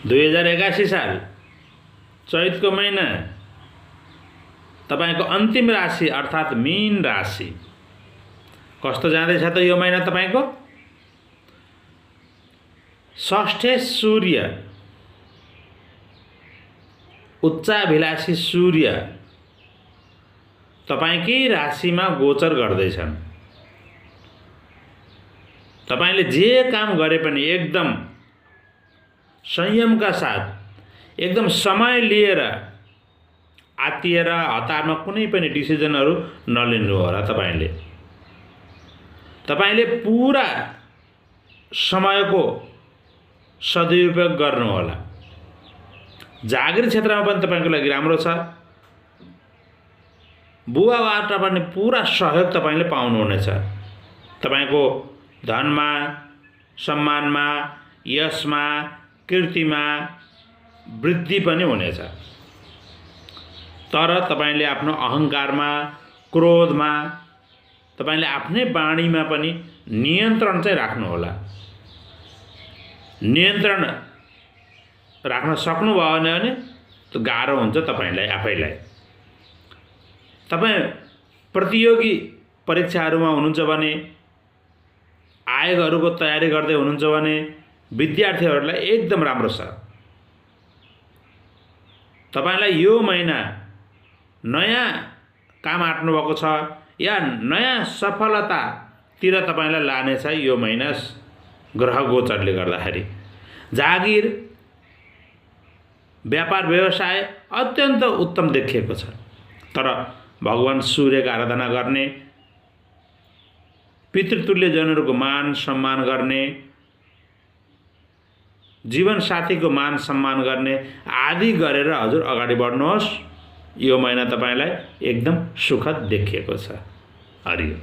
2081 साल चैतको महिना तपाईको अन्तिम राशि अर्थात् मीन राशि कस्तो जाँदैछ त यो महिना तपाईको? षष्ठे सूर्य उच्चाभिलाषी सूर्य तपाईकै राशिमा गोचर गर्दैछन्। तपाईले जे काम गरे पनि एकदम संयमका साथ एकदम समय लिएर आत्तिएर हतारमा कुनै पनि डिसिजनहरू नलिनु होला। तपाईले पूरा समयको सदुपयोग गर्नु होला। जागिर क्षेत्रमा पनि तपाईको लागि राम्रो छ। बुवाबाट पनि पूरा सहयोग तपाईले पाउनुहुनेछ। तपाईको धनमा, सम्मानमा, यशमा, कीर्तिमा वृद्धि पनि हुनेछ। तर तपाईले आफ्नो अहंकारमा, क्रोधमा, तपाईले आफ्नै वाणीमा पनि नियन्त्रण चाहिँ राख्नु होला। नियन्त्रण राख्न सक्नु भएन भने त्यो गाह्रो हुन्छ तपाईलाई आफैलाई। तपाई प्रतियोगी परीक्षाहरूमा हुनुहुन्छ भने, आयोगहरूको तयारी गर्दै हुनुहुन्छ भने विद्यार्थीहरूलाई एकदम राम्रो छ। तपाईलाई यो महिना नयाँ काम आट्नु भएको छ या नयाँ सफलतातिर तपाईलाई लानेछ यो महिना ग्रह गोचरले गर्दाखेरि। जागिर, व्यापार व्यवसाय अत्यन्त उत्तम देखिएको छ। तर भगवान सूर्यको आराधना गर्ने, पितृतुल्य जनहरूको मान सम्मान गर्ने, जीवन साथीको मान सम्मान गर्ने आदि गरेर हजुर अगाडि बढ्नुहोस्। यो महिना तपाईलाई एकदम सुखद देखिएको छ। हरि ओम।